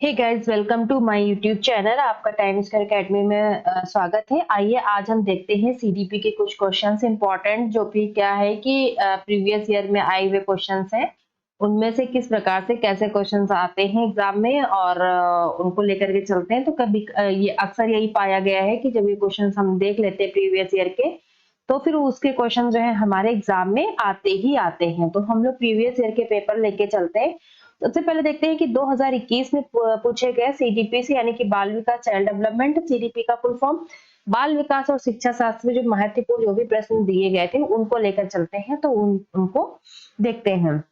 Hey guys, welcome to my YouTube channel. आपका time square academy में स्वागत है। आइए आज हम देखते हैं सीडीपी के कुछ क्वेश्चंस इंपॉर्टेंट जो भी क्या है कि प्रीवियस ईयर में आए हुए क्वेश्चंस हैं। उनमें से किस प्रकार से कैसे क्वेश्चंस आते हैं एग्जाम में और उनको लेकर के चलते हैं। तो कभी ये अक्सर यही पाया गया है कि जब ये क्वेश्चंस हम देख लेते हैं प्रीवियस ईयर के, तो फिर उसके क्वेश्चन जो है हमारे एग्जाम में आते ही आते हैं। तो हम लोग प्रीवियस ईयर के पेपर लेके चलते हैं। सबसे पहले देखते हैं कि 2021 में पूछे गए सीडीपी से, यानी कि बाल विकास चाइल्ड डेवलपमेंट, सीडीपी का फुल फॉर्म। बाल विकास और शिक्षा शास्त्र में जो महत्वपूर्ण जो भी प्रश्न दिए गए थे उनको लेकर चलते हैं, तो उनको देखते हैं।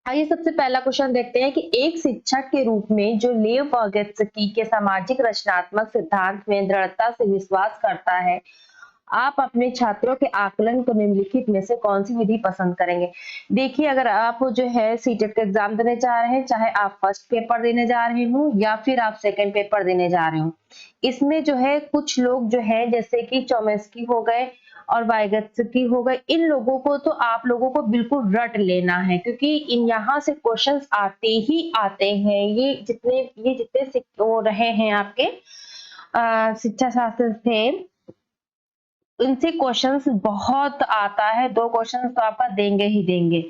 आइए सबसे पहला क्वेश्चन देखते हैं कि एक शिक्षक के रूप में जो लेव वर्गत्सकी के सामाजिक रचनात्मक सिद्धांत में दृढ़ता से विश्वास करता है, आप अपने छात्रों के आकलन को निम्नलिखित में से कौन सी विधि पसंद करेंगे। देखिए, अगर आप जो है सीटेट का एग्जाम देने जा रहे हैं, चाहे आप फर्स्ट पेपर देने जा रहे हो या फिर आप सेकंड पेपर देने जा रहे हो, इसमें जो है कुछ लोग जो है जैसे कि चोमेस्की हो गए और वाइगत्स्की हो गए, इन लोगों को तो आप लोगों को बिल्कुल रट लेना है, क्योंकि इन यहाँ से क्वेश्चंस आते ही आते हैं। ये जितने वो रहे हैं आपके शिक्षा शास्त्र थे, इनसे क्वेश्चंस बहुत आता है। 2 क्वेश्चंस तो आपका देंगे ही देंगे।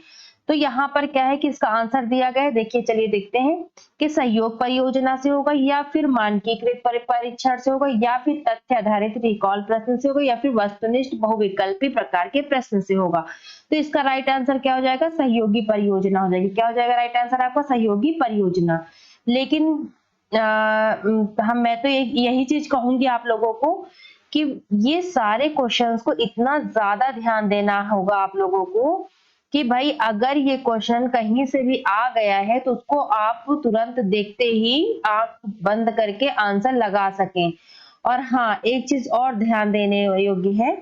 तो यहाँ पर क्या है कि इसका आंसर दिया गया है। देखिए, चलिए देखते हैं कि सहयोग परियोजना से होगा या फिर मानकीकृत परीक्षण से होगा या फिर तथ्य आधारित रिकॉल प्रश्न से होगा या फिर वस्तुनिष्ठ बहुविकल्पी प्रकार के प्रश्न से होगा। तो इसका राइट आंसर क्या हो जाएगा? सहयोगी परियोजना हो जाएगी। क्या हो जाएगा राइट आंसर आपका? सहयोगी परियोजना। लेकिन मैं तो यही चीज कहूंगी आप लोगों को कि ये सारे क्वेश्चंस को इतना ज्यादा ध्यान देना होगा आप लोगों को कि भाई अगर ये क्वेश्चन कहीं से भी आ गया है तो उसको आप तुरंत देखते ही आंख बंद करके आंसर लगा सकें। और हाँ, एक चीज और ध्यान देने योग्य है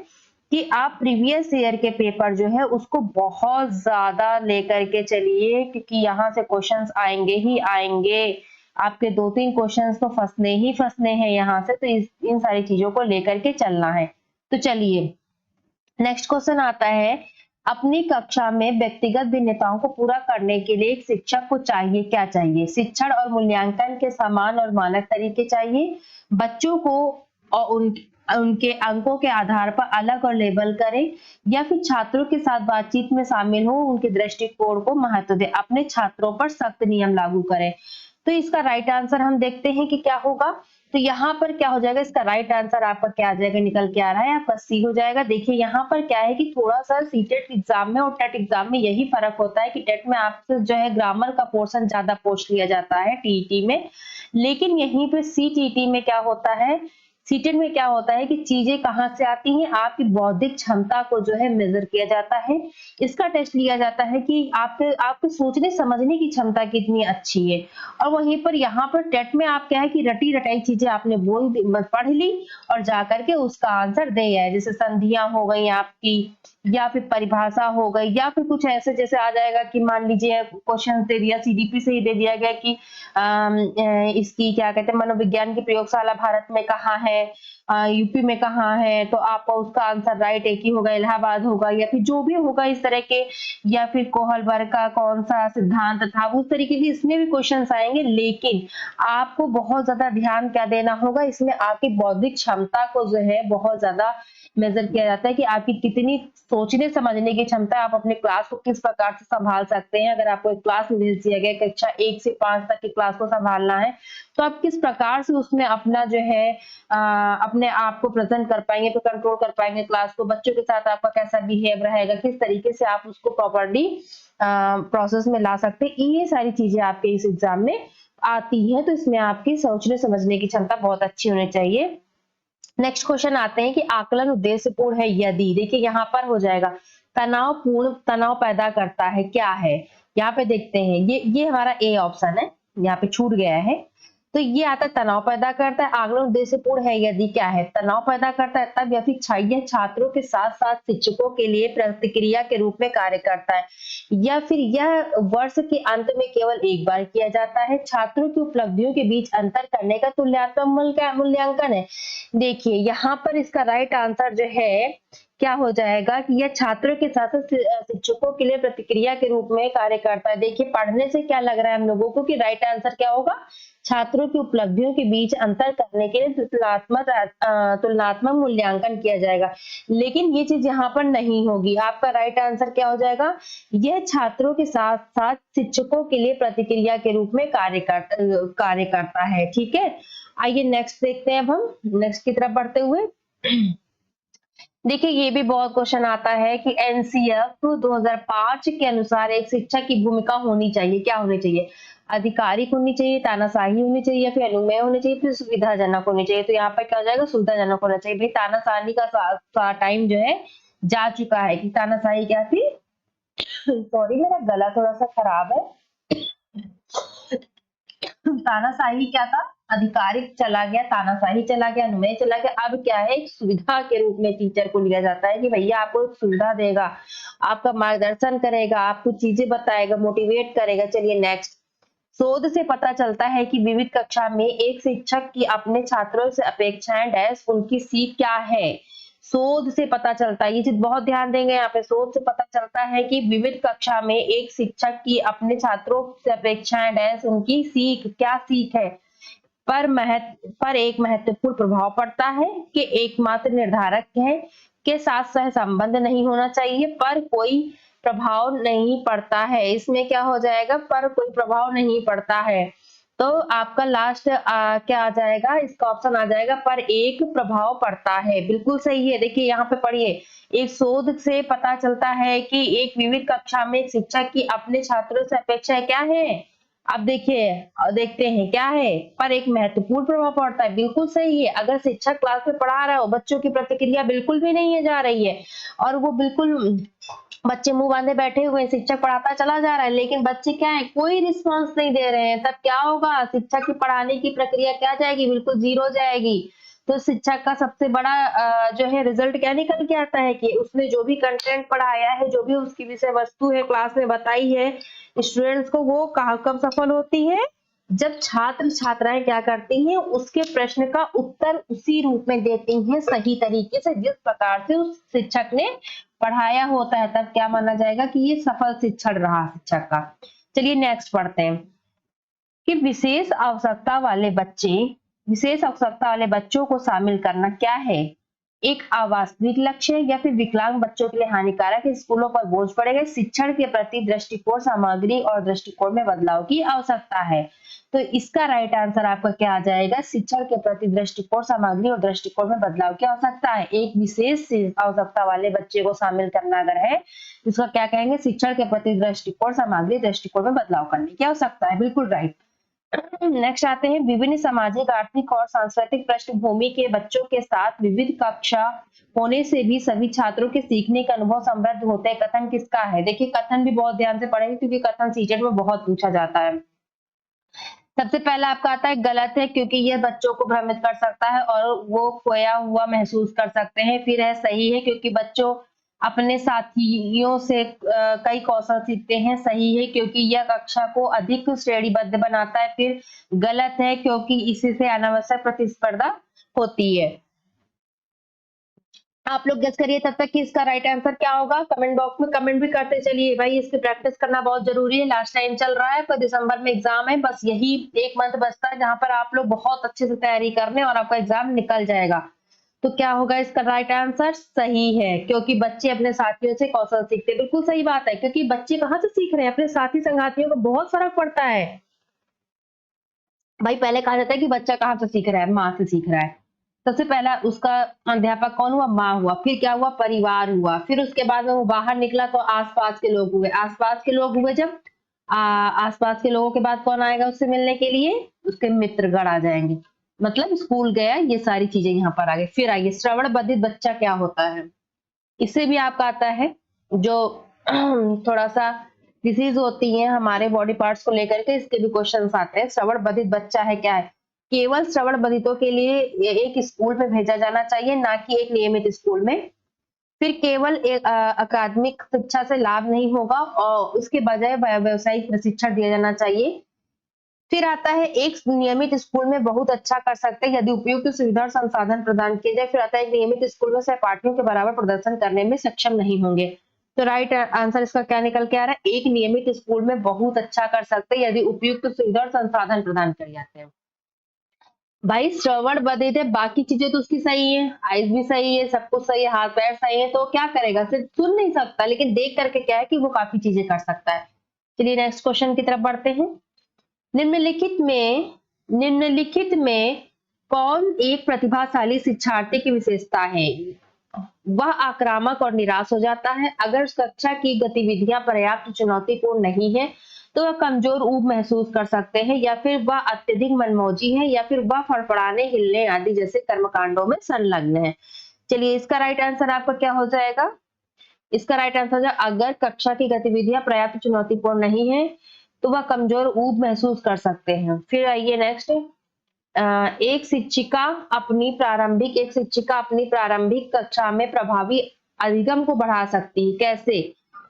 कि आप प्रीवियस ईयर के पेपर जो है उसको बहुत ज्यादा लेकर के चलिए, क्योंकि यहाँ से क्वेश्चंस आएंगे ही आएंगे। आपके 2-3 क्वेश्चंस तो फंसने ही फंसने हैं यहाँ से, तो इन सारी चीजों को लेकर के चलना है। तो चलिए नेक्स्ट क्वेश्चन आता है, अपनी कक्षा में व्यक्तिगत भिन्नताओं को पूरा करने के लिए एक शिक्षक को चाहिए क्या चाहिए? शिक्षण और मूल्यांकन के समान और मानक तरीके चाहिए, बच्चों को और उनके अंकों के आधार पर अलग और लेबल करें, या फिर छात्रों के साथ बातचीत में शामिल हो, उनके दृष्टिकोण को महत्व दे, अपने छात्रों पर सख्त नियम लागू करें। तो इसका राइट आंसर हम देखते हैं कि क्या होगा। तो यहाँ पर क्या हो जाएगा? इसका राइट आंसर आपका क्या आ जाएगा? निकल के आ रहा है आपका सी हो जाएगा। देखिए, यहाँ पर क्या है कि थोड़ा सा सीटेट एग्जाम में और टेट एग्जाम में यही फर्क होता है कि टेट में आपसे जो है ग्रामर का पोर्शन ज्यादा पूछ लिया जाता है टीईटी में, लेकिन यहीं पे सीटीटी में क्या होता है, सीटेट में क्या होता है कि चीजें कहाँ से आती हैं, आपकी बौद्धिक क्षमता को जो है मेजर किया जाता है। इसका टेस्ट लिया जाता है कि आपके आपके सोचने समझने की क्षमता कितनी अच्छी है। और वहीं पर यहाँ पर टेट में आप क्या है कि रटी रटाई चीजें आपने पढ़ ली और जाकर के उसका आंसर दे आए, जैसे संधियां हो गई आपकी, या फिर परिभाषा हो गई, या फिर कुछ ऐसे जैसे आ जाएगा कि मान लीजिए क्वेश्चन दे दिया, सीडीपी से ही दे दिया गया कि इसकी क्या कहते हैं मनोविज्ञान की प्रयोगशाला भारत में कहाँ है, यूपी में कहाँ है, तो आपका उसका आंसर राइट एक ही होगा, इलाहाबाद होगा, या फिर जो भी होगा इस तरह के, या फिर कोहलबर्ग का कौन सा सिद्धांत था, उस तरीके के इसमें भी क्वेश्चन आएंगे। लेकिन आपको बहुत ज्यादा ध्यान क्या देना होगा, इसमें आपकी बौद्धिक क्षमता को जो है बहुत ज्यादा मेजर किया जाता है कि आपकी कितनी सोचने समझने की क्षमता, आप अपने क्लास को किस प्रकार से संभाल सकते हैं। अगर आपको एक क्लास में भेज दिया गया कक्षा 1 से 5 तक की क्लास को संभालना है, तो आप किस प्रकार से उसमें अपना जो है अपने आप को प्रेजेंट कर पाएंगे, तो कंट्रोल कर पाएंगे क्लास को, बच्चों के साथ आपका कैसा बिहेव रहेगा, किस तरीके से आप उसको प्रॉपर्ली प्रोसेस में ला सकते हैं। ये सारी चीजें आपके इस एग्जाम में आती है, तो इसमें आपकी सोचने समझने की क्षमता बहुत अच्छी होनी चाहिए। नेक्स्ट क्वेश्चन आते हैं कि आकलन उद्देश्यपूर्ण है यदि, देखिए यहाँ पर हो जाएगा तनावपूर्ण, तनाव पैदा करता है क्या है। यहाँ पे देखते हैं, ये हमारा ए ऑप्शन है, यहाँ पे छूट गया है। तो ये आता है तनाव पैदा करता है, आकलन उद्देश्यपूर्ण है यदि क्या है, तनाव पैदा करता है, तब या फिर यह छात्रों के साथ साथ शिक्षकों के लिए प्रतिक्रिया के रूप में कार्य करता है, या फिर यह वर्ष के अंत में केवल एक बार किया जाता है, छात्रों की उपलब्धियों के बीच अंतर करने का तुलनात्मक मूल्यांकन है। देखिए यहाँ पर इसका राइट आंसर जो है क्या हो जाएगा कि यह छात्रों के साथ साथ शिक्षकों के लिए प्रतिक्रिया के रूप में कार्य करता है। देखिए पढ़ने से क्या लग रहा है हम लोगों को कि राइट आंसर क्या होगा, छात्रों की उपलब्धियों के बीच अंतर करने के लिए तुलनात्मक मूल्यांकन किया जाएगा। लेकिन ये चीज यहाँ पर नहीं होगी। आपका राइट आंसर क्या हो जाएगा, यह छात्रों के साथ साथ शिक्षकों के लिए प्रतिक्रिया के रूप में कार्य करता है। ठीक है, आइए नेक्स्ट देखते हैं। अब हम नेक्स्ट की तरफ बढ़ते हुए देखिए ये भी बहुत क्वेश्चन आता है कि एनसीएफ 2005 के अनुसार एक शिक्षक की भूमिका होनी चाहिए, क्या होनी चाहिए, आधिकारिक होनी चाहिए, तानाशाही होनी चाहिए, या फिर अनुमेय होनी चाहिए, फिर सुविधाजनक होनी चाहिए। तो यहाँ पर क्या हो जाएगा, सुविधाजनक होना चाहिए। भाई तानाशाही का टाइम जो है जा चुका है कि तानाशाही क्या थी। सॉरी मेरा गला थोड़ा सा खराब है। तानाशाही क्या था, आधिकारिक चला गया, तानाशाही चला गया, अनुमेय चला गया। अब क्या है, एक सुविधा के रूप में टीचर को लिया जाता है कि भैया आपको एक सुविधा देगा, आपका मार्गदर्शन करेगा, आपको चीजें बताएगा, मोटिवेट करेगा। चलिए नेक्स्ट, शोध से पता चलता है कि विविध कक्षा में एक शिक्षक की अपने छात्रों से अपेक्षाएं डैश उनकी सीख क्या है। शोध से पता चलता है, ये चीज बहुत ध्यान देंगे यहाँ पे। शोध से पता चलता है कि विविध कक्षा में एक शिक्षक की अपने छात्रों से अपेक्षाएं डैश उनकी सीख क्या सीख है पर एक महत्वपूर्ण प्रभाव पड़ता है कि एकमात्र निर्धारक है के साथ सह संबंध नहीं होना चाहिए, पर कोई प्रभाव नहीं पड़ता है। इसमें क्या हो जाएगा, पर कोई प्रभाव नहीं पड़ता है। तो आपका लास्ट क्या आ जाएगा, इसका ऑप्शन आ जाएगा पर एक प्रभाव पड़ता है। बिल्कुल सही है। देखिए यहाँ पे पढ़िए, एक शोध से पता चलता है कि एक विविध कक्षा में एक शिक्षक की अपने छात्रों से अपेक्षा क्या है। अब देखिए देखते हैं क्या है, पर एक महत्वपूर्ण प्रभाव पड़ता है। बिल्कुल सही है। अगर शिक्षक क्लास में पढ़ा रहा हो, बच्चों की प्रतिक्रिया बिल्कुल भी नहीं है जा रही है, और वो बिल्कुल बच्चे मुंह बांधे बैठे हुए हैं, शिक्षक पढ़ाता चला जा रहा है, लेकिन बच्चे क्या है, कोई रिस्पॉन्स नहीं दे रहे हैं, तब क्या होगा, शिक्षक की पढ़ाने की प्रक्रिया क्या जाएगी, बिल्कुल जीरो जाएगी। तो शिक्षक का सबसे बड़ा जो है रिजल्ट क्या निकल के आता है कि उसने जो भी कंटेंट पढ़ाया है, जो भी उसकी विषय वस्तु है क्लास में बताई है स्टूडेंट्स को, वो कब सफल होती है, जब छात्र छात्राएं क्या करती हैं, उसके प्रश्न का उत्तर उसी रूप में देती हैं, सही तरीके से, जिस प्रकार से उस शिक्षक ने पढ़ाया होता है। तब क्या माना जाएगा कि ये सफल शिक्षण रहा शिक्षक का। चलिए नेक्स्ट पढ़ते हैं कि विशेष आवश्यकता वाले बच्चों को शामिल करना क्या है, एक अवास्तविक लक्ष्य या फिर विकलांग बच्चों के लिए हानिकारक है, स्कूलों पर बोझ पड़ेगा, शिक्षण के प्रति दृष्टिकोण, सामग्री और दृष्टिकोण में बदलाव की आवश्यकता है। तो इसका राइट आंसर आपका क्या आ जाएगा, शिक्षण के प्रति दृष्टिकोण, सामग्री और दृष्टिकोण में बदलाव की आवश्यकता है। एक विशेष आवश्यकता वाले बच्चे को शामिल करना अगर है, इसका क्या कहेंगे, शिक्षण के प्रति दृष्टिकोण, सामग्री, दृष्टिकोण में बदलाव करने की आवश्यकता है। बिल्कुल राइट। नेक्स्ट आते हैं, विभिन्न सामाजिक, आर्थिक और सांस्कृतिक पृष्ठभूमि के बच्चों के साथ विविध कक्षा होने से भी सभी छात्रों के सीखने का अनुभव समृद्ध होते हैं। कथन किसका है। देखिए कथन भी बहुत ध्यान से पढ़ेंगे क्योंकि कथन सीटेट में बहुत पूछा जाता है। सबसे पहला आपका आता है गलत है, क्योंकि यह बच्चों को भ्रमित कर सकता है और वो खोया हुआ महसूस कर सकते हैं। फिर है सही है, क्योंकि बच्चों अपने साथियों से कई कौशल सीखते हैं। सही है, क्योंकि यह कक्षा को अधिक श्रेणीबद्ध बनाता है। फिर गलत है, क्योंकि इसी से अनावश्यक प्रतिस्पर्धा होती है। आप लोग गेस करिए तब तक कि इसका राइट आंसर क्या होगा। कमेंट बॉक्स में कमेंट भी करते चलिए भाई, इसकी प्रैक्टिस करना बहुत जरूरी है। लास्ट टाइम चल रहा है, पर दिसंबर में एग्जाम है, बस यही एक मंथ बचता है जहां पर आप लोग बहुत अच्छे से तैयारी कर लें और आपका एग्जाम निकल जाएगा। तो क्या होगा इसका राइट आंसर, सही है, क्योंकि बच्चे अपने साथियों से कौशल सीखते हैं। बिल्कुल सही बात है, क्योंकि बच्चे कहाँ से सीख रहे हैं, अपने साथी संगातियों को बहुत फर्क पड़ता है। भाई पहले कहा जाता है कि बच्चा कहाँ से सीख रहा है, माँ से सीख रहा है। सबसे पहला उसका अध्यापक कौन हुआ, माँ हुआ, फिर क्या हुआ, परिवार हुआ, फिर उसके बाद में वो बाहर निकला तो आसपास के लोग हुए, आसपास के लोग हुए जब आसपास के लोगों के बाद कौन आएगा उससे मिलने के लिए, उसके मित्रगण आ जाएंगे, मतलब स्कूल गया, ये सारी चीजें यहाँ पर आ गई। फिर आइए श्रवण बधित बच्चा क्या होता है। इससे भी आपका आता है जो थोड़ा सा डिसीज होती है हमारे बॉडी पार्ट्स को लेकर के, इसके भी क्वेश्चंस आते हैं। श्रवण बधित बच्चा है क्या है, केवल श्रवण बधितों के लिए एक स्कूल में भेजा जाना चाहिए, ना कि एक नियमित स्कूल में। फिर केवल एक अकादमिक शिक्षा से लाभ नहीं होगा और उसके बजाय व्यावसायिक प्रशिक्षण दिया जाना चाहिए। फिर आता है एक नियमित स्कूल में बहुत अच्छा कर सकते हैं यदि उपयुक्त सुविधा और संसाधन प्रदान किए जाए। फिर आता है एक नियमित स्कूल में सहपाठियों के बराबर प्रदर्शन करने में सक्षम नहीं होंगे। तो राइट आंसर इसका क्या निकल के आ रहा है, एक नियमित स्कूल में बहुत अच्छा कर सकते हैं यदि उपयुक्त सुविधा और संसाधन प्रदान किए जाते हैं। भाई श्रवण बधिर है, बाकी चीजें तो उसकी सही है, आइज भी सही है, सब कुछ सही है, हाथ पैर सही है, तो क्या करेगा, सिर्फ सुन नहीं सकता, लेकिन देख करके क्या है कि वो काफी चीजें कर सकता है। चलिए नेक्स्ट क्वेश्चन की तरफ बढ़ते हैं। निम्नलिखित में निम्नलिखित में कौन एक प्रतिभाशाली शिक्षार्थी की विशेषता है? वह आक्रामक और निराश हो जाता है। अगर कक्षा की गतिविधियां पर्याप्त चुनौतीपूर्ण नहीं है तो वह कमजोर ऊब महसूस कर सकते हैं, या फिर वह अत्यधिक मनमौजी है, या फिर वह फड़फड़ाने हिलने आदि जैसे कर्मकांडों में संलग्न है। चलिए इसका राइट आंसर आपका क्या हो जाएगा, इसका राइट आंसर है अगर कक्षा की गतिविधियां पर्याप्त चुनौतीपूर्ण नहीं है तो वह कमजोर ऊब महसूस कर सकते हैं। फिर आइए नेक्स्ट, एक शिक्षिका अपनी प्रारंभिक कक्षा में प्रभावी अधिगम को बढ़ा सकती है। कैसे?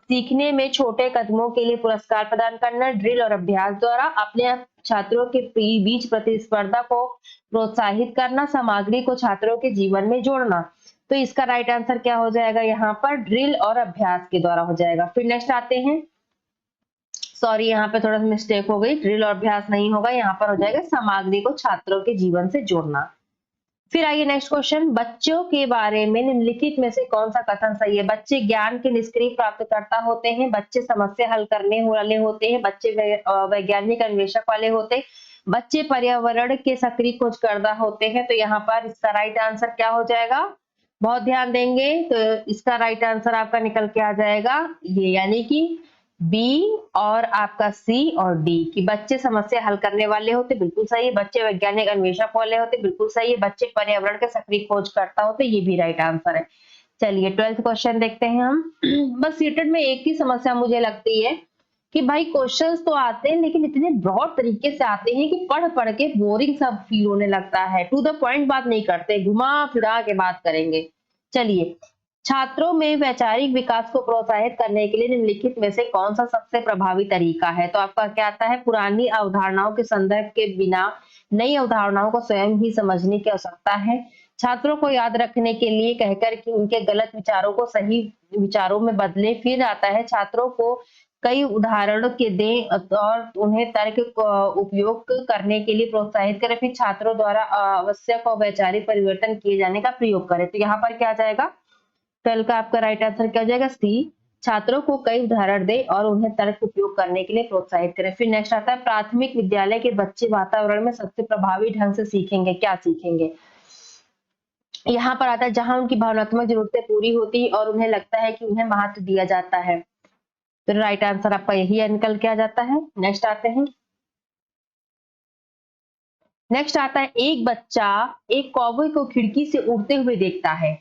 सीखने में छोटे कदमों के लिए पुरस्कार प्रदान करना, ड्रिल और अभ्यास द्वारा अपने छात्रों के बीच प्रतिस्पर्धा को प्रोत्साहित करना, सामग्री को छात्रों के जीवन में जोड़ना। तो इसका राइट आंसर क्या हो जाएगा, यहाँ पर ड्रिल और अभ्यास के द्वारा हो जाएगा। फिर नेक्स्ट आते हैं, सॉरी यहाँ पे थोड़ा सा मिस्टेक हो गई, ड्रिल और अभ्यास नहीं होगा, यहाँ पर हो जाएगा सामग्री को छात्रों के जीवन से जोड़ना। फिर आइए नेक्स्ट क्वेश्चन, बच्चों के बारे में निम्नलिखित में से कौन सा कथन सही है? बच्चे ज्ञान के निष्क्रिय प्राप्तकर्ता होते हैं, बच्चे समस्या हल करने वाले होते हैं, बच्चे वैज्ञानिक अन्वेषक वाले होते हैं, बच्चे पर्यावरण के सक्रिय खोजकर्ता होते हैं। तो यहाँ पर इसका राइट आंसर क्या हो जाएगा, बहुत ध्यान देंगे तो इसका राइट आंसर आपका निकल के आ जाएगा ये, यानी कि बी और आपका सी और डी, कि बच्चे समस्या हल करने वाले होते, बिल्कुल सही है, बच्चे वैज्ञानिक अन्वेषक वाले होते, बिल्कुल सही है, बच्चे पर्यावरण के सक्रिय खोजकर्ता होते, ये भी राइट आंसर है। चलिए 12th क्वेश्चन देखते हैं हम। बस सीटेट में एक ही समस्या मुझे लगती है कि भाई क्वेश्चंस तो आते हैं लेकिन इतने ब्रॉड तरीके से आते हैं कि पढ़ पढ़ के बोरिंग सब फील होने लगता है, टू द पॉइंट बात नहीं करते, घुमा फिरा के बात करेंगे। चलिए, छात्रों में वैचारिक विकास को प्रोत्साहित करने के लिए निम्नलिखित में से कौन सा सबसे प्रभावी तरीका है? तो आपका क्या आता है, पुरानी अवधारणाओं के संदर्भ के बिना नई अवधारणाओं को स्वयं ही समझने की आवश्यकता है, छात्रों को याद रखने के लिए कहकर कि उनके गलत विचारों को सही विचारों में बदले। फिर आता है छात्रों को कई उदाहरणों के दें और उन्हें तर्क उपयोग करने के लिए प्रोत्साहित करें, फिर छात्रों द्वारा आवश्यक और वैचारिक परिवर्तन किए जाने का प्रयोग करें। तो यहाँ पर क्या जाएगा, 12 का आपका राइट आंसर क्या हो जाएगा, सी, छात्रों को कई उदाहरण दे और उन्हें तर्क उपयोग करने के लिए प्रोत्साहित करें। फिर नेक्स्ट आता है प्राथमिक विद्यालय के बच्चे वातावरण में सबसे प्रभावी ढंग से सीखेंगे, क्या सीखेंगे? यहाँ पर आता है जहां उनकी भावनात्मक जरूरतें पूरी होती है और उन्हें लगता है कि उन्हें महत्व दिया जाता है। तो राइट आंसर आपका यही निकल के आ जाता है। नेक्स्ट आते हैं, नेक्स्ट आता है एक बच्चा एक कौवे को खिड़की से उड़ते हुए देखता है।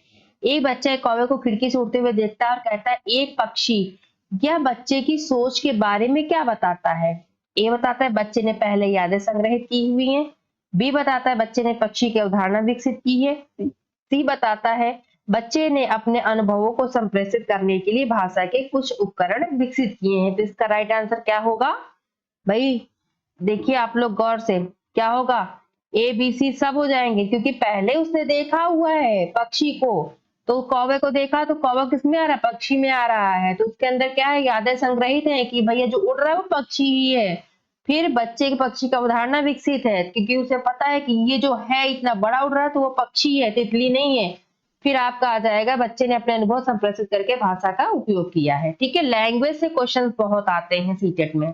एक बच्चा एक कौवे को खिड़की से उड़ते हुए देखता है और कहता है एक पक्षी। यह बच्चे की सोच के बारे में क्या बताता है? ए बताता है बच्चे ने पहले यादें संग्रहित की हुई हैं, बी बताता है बच्चे ने पक्षी की अवधारणा विकसित की है, सी बताता है बच्चे ने अपने अनुभवों को संप्रेषित करने के लिए भाषा के कुछ उपकरण विकसित किए हैं। तो इसका राइट आंसर क्या होगा भाई, देखिए आप लोग गौर से, क्या होगा, ए बी सी सब हो जाएंगे, क्योंकि पहले उसने देखा हुआ है पक्षी को, तो कौवे को देखा तो कौवा किस में आ रहा है, पक्षी में आ रहा है, तो उसके अंदर क्या है, यादें संग्रहित है कि भैया जो उड़ रहा है वो पक्षी ही है। फिर बच्चे के पक्षी का उदाहरण विकसित है क्योंकि उसे पता है कि ये जो है इतना बड़ा उड़ रहा है तो वो पक्षी है, तितली नहीं है। फिर आपका आ जाएगा बच्चे ने अपने अनुभव संप्रेषित करके भाषा का उपयोग किया है। ठीक है, लैंग्वेज से क्वेश्चन बहुत आते हैं सीटेट में।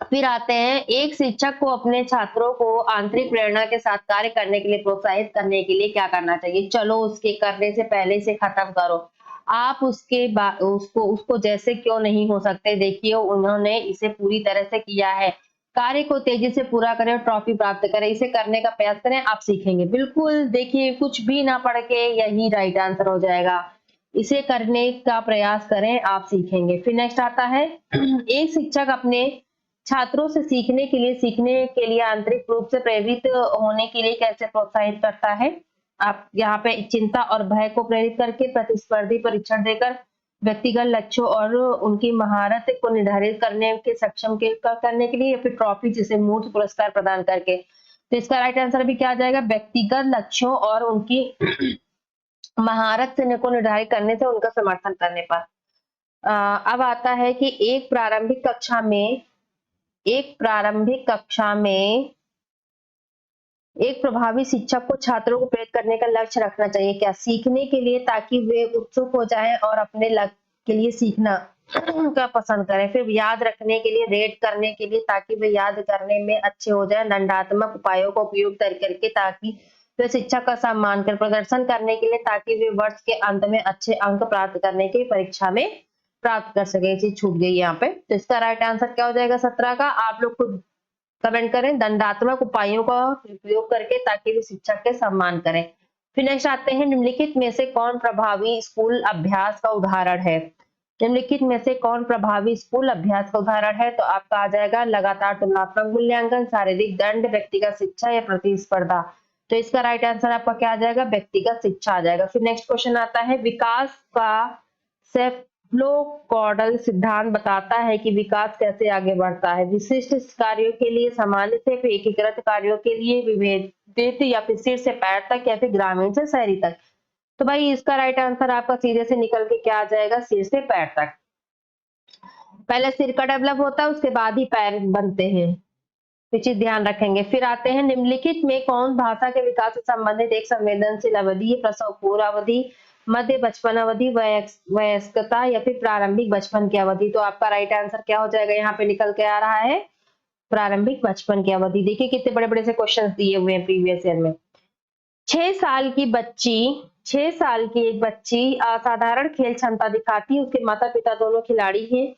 फिर आते हैं एक शिक्षक को अपने छात्रों को आंतरिक प्रेरणा के साथ कार्य करने के लिए प्रोत्साहित करने के लिए क्या करना चाहिए? चलो उसके करने से पहले से खत्म करो, आप उसके उसको जैसे क्यों नहीं हो सकते, देखिए उन्होंने इसे पूरी तरह से किया है, कार्य को तेजी से पूरा करें और ट्रॉफी प्राप्त करें, इसे करने का प्रयास करें, आप सीखेंगे। बिल्कुल, देखिए कुछ भी ना पढ़ के यही राइट आंसर हो जाएगा, इसे करने का प्रयास करें, आप सीखेंगे। फिर नेक्स्ट आता है एक शिक्षक अपने छात्रों से सीखने के लिए आंतरिक रूप से प्रेरित होने के लिए कैसे प्रोत्साहित करता है? आप यहाँ पे चिंता और भय को प्रेरित करके, प्रतिस्पर्धी परीक्षण देकर, व्यक्तिगत लक्ष्यों और उनकी महारत को निर्धारित करने के सक्षम करने के लिए, या फिर ट्रॉफी जैसे मूर्त पुरस्कार प्रदान करके। तो इसका राइट आंसर भी क्या आ जाएगा, व्यक्तिगत लक्ष्यों और उनकी महारत से को निर्धारित करने से उनका समर्थन करने पर। अब आता है कि एक प्रारंभिक कक्षा में एक प्रभावी शिक्षक को छात्रों को प्रेरित करने का लक्ष्य रखना चाहिए। क्या, सीखने के लिए, ताकि वे उत्सुक हो जाएं और अपने लक्ष्य के लिए सीखना का पसंद करें। फिर याद रखने के लिए, रेट करने के लिए, ताकि वे याद करने में अच्छे हो जाएं। दंडात्मक उपायों का उपयोग करके, ताकि वे शिक्षक का सम्मान कर। प्रदर्शन करने के लिए, ताकि वे वर्ष के अंत में अच्छे अंक प्राप्त करने की परीक्षा में प्राप्त कर सके। चीज छूट गई यहाँ पे। तो इसका राइट आंसर क्या हो जाएगा 17 का, आप लोग खुद कमेंट करें। दंडात्मक उपायों का उपयोग करके, ताकि वे शिक्षक के सम्मान करें। फिर नेक्स्ट आते हैं, निम्नलिखित में से कौन प्रभावी स्कूल अभ्यास का उदाहरण है। निम्नलिखित में से कौन प्रभावी स्कूल अभ्यास का उदाहरण है, तो आपका आ जाएगा लगातार तुलनात्मक मूल्यांकन, शारीरिक दंड, व्यक्तिगत शिक्षा या प्रतिस्पर्धा। तो इसका राइट आंसर आपका क्या आ जाएगा, व्यक्तिगत शिक्षा आ जाएगा। फिर नेक्स्ट क्वेश्चन आता है, विकास का सेफ्लोकॉर्डल सिद्धांत बताता है कि विकास कैसे आगे बढ़ता है। विशिष्ट कार्यों के लिए सामान्य से, फिर एकीकृत कार्यों के लिए विभेदित, या फिर सिर से पैर तक, या फिर ग्रामीण से शहरी तक। तो भाई इसका राइट आंसर आपका सीधे से निकल के क्या आ जाएगा, सिर से पैर तक। पहले सिर का डेवलप होता है, उसके बाद ही पैर बनते हैं। ये चीज ध्यान रखेंगे। फिर आते हैं, निम्नलिखित में कौन भाषा के विकास से संबंधित एक संवेदनशील अवधि, प्रसव पूर्व अवधि, मध्य बचपन अवधि, वयस्कता, या फिर प्रारंभिक बचपन की अवधि। तो आपका राइट आंसर क्या हो जाएगा, यहाँ पे निकल के आ रहा है प्रारंभिक बचपन की अवधि। देखिए कितने बड़े बड़े से क्वेश्चन दिए हुए हैं प्रीवियस ईयर में। 6 साल की एक बच्ची असाधारण खेल क्षमता दिखाती है। उसके माता पिता दोनों खिलाड़ी हैं।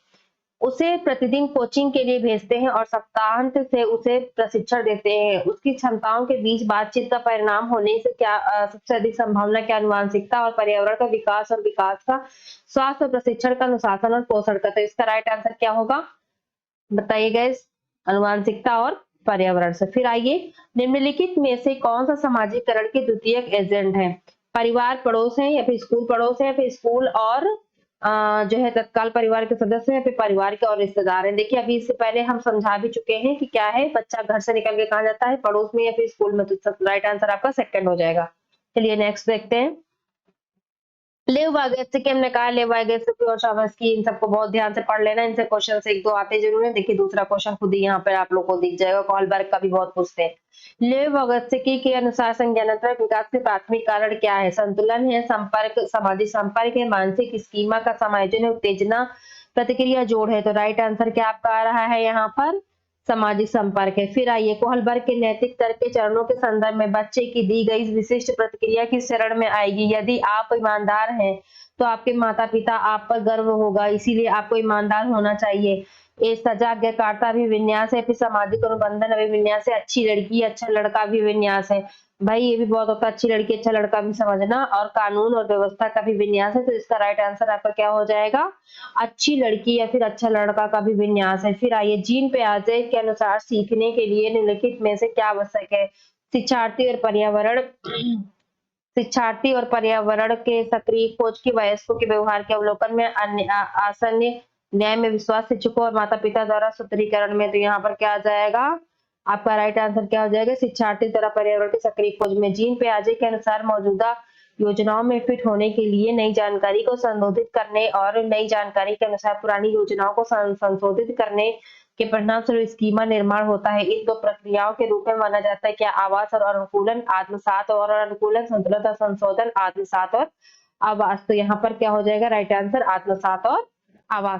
उसे प्रतिदिन कोचिंग के लिए भेजते हैं और सप्ताहांत से उसे प्रशिक्षण देते हैं। उसकी क्षमताओं के बीच बातचीत का परिणाम होने से क्या सबसे अधिक संभावना क्या, अनुवांशिकता और पर्यावरण का विकास, और विकास का स्वास्थ्य और प्रशिक्षण का अनुशासन और पोषण का। तो इसका राइट आंसर क्या होगा, बताइए गाइस, अनुवांशिकता और पर्यावरण से। फिर आइए, निम्नलिखित में से कौन सा समाजीकरण के द्वितीयक एजेंट है। परिवार पड़ोस है, या फिर स्कूल पड़ोस है, या फिर स्कूल और जो है तत्काल परिवार के सदस्य हैं, फिर परिवार के और रिश्तेदार हैं। देखिए अभी इससे पहले हम समझा भी चुके हैं कि क्या है, बच्चा घर से निकल के कहाँ जाता है, पड़ोस में या फिर स्कूल में। तो राइट आंसर आपका सेकंड हो जाएगा। चलिए नेक्स्ट देखते हैं। लेव वाइगोत्स्की, हमने कहा लेव वाइगोत्स्की और चॉम्स्की, इन सबको बहुत ध्यान से पढ़ लेना। इनसे क्वेश्चन से एक दो आते जरूर है। देखिए दूसरा क्वेश्चन खुद ही यहाँ पर आप लोग को दिख जाएगा। कॉलबर्ग का भी बहुत पूछते हैं। लेव वाइगोत्स्की के अनुसार संज्ञानात्मक विकास के प्राथमिक कारण क्या है। संतुलन है, संपर्क, सामाजिक संपर्क है, मानसिक स्कीमा का समायोजन है, उत्तेजना, प्रतिक्रिया जोड़ है। तो राइट आंसर क्या आपका आ रहा है यहाँ पर, सामाजिक संपर्क है। फिर आइए, कोहलबर्ग के नैतिक तर्क के चरणों के संदर्भ में बच्चे की दी गई विशिष्ट प्रतिक्रिया किस चरण में आएगी। यदि आप ईमानदार हैं तो आपके माता पिता आप पर गर्व होगा, इसीलिए आपको ईमानदार होना चाहिए। ये सजा, आज्ञाकारिता अभिविन्यास है, फिर सामाजिक अनुबंधन अभिविन्यास है, अच्छी लड़की अच्छा लड़का अभिविन्यास है। भाई ये भी बहुत होता है, अच्छी लड़की अच्छा लड़का भी समझना, और कानून और व्यवस्था का भी विन्यास है। तो इसका राइट आंसर आपका क्या हो जाएगा, अच्छी लड़की या फिर अच्छा लड़का का भी विन्यास है। फिर आइए, जीन पियाजे के अनुसार सीखने के लिए निम्नलिखित में से क्या आवश्यक है। शिक्षार्थी और पर्यावरण के सक्रिय खोज की, वयस्कों के व्यवहार के अवलोकन में, आसन्न न्याय में विश्वास, शिक्षकों और माता पिता द्वारा सूत्रीकरण में। तो यहाँ पर क्या आ जाएगा, आपका राइट आंसर क्या हो जाएगा, शिक्षार्थी द्वारा पर्यावरण की सक्रिय खोज में। जीन पियाजे के अनुसार मौजूदा योजनाओं में फिट होने के लिए नई जानकारी को संशोधित करने और नई जानकारी के अनुसार पुरानी योजनाओं को संशोधित करने के परिणाम स्वरूप स्कीमा निर्माण होता है। इन दो प्रक्रियाओं के रूप में माना जाता है क्या, आवास और अनुकूलन, आत्मसात और अनुकूलन, संतुलन और संशोधन, आत्मसात और आवास। तो यहाँ पर क्या हो जाएगा राइट आंसर, आत्मसात और आवास।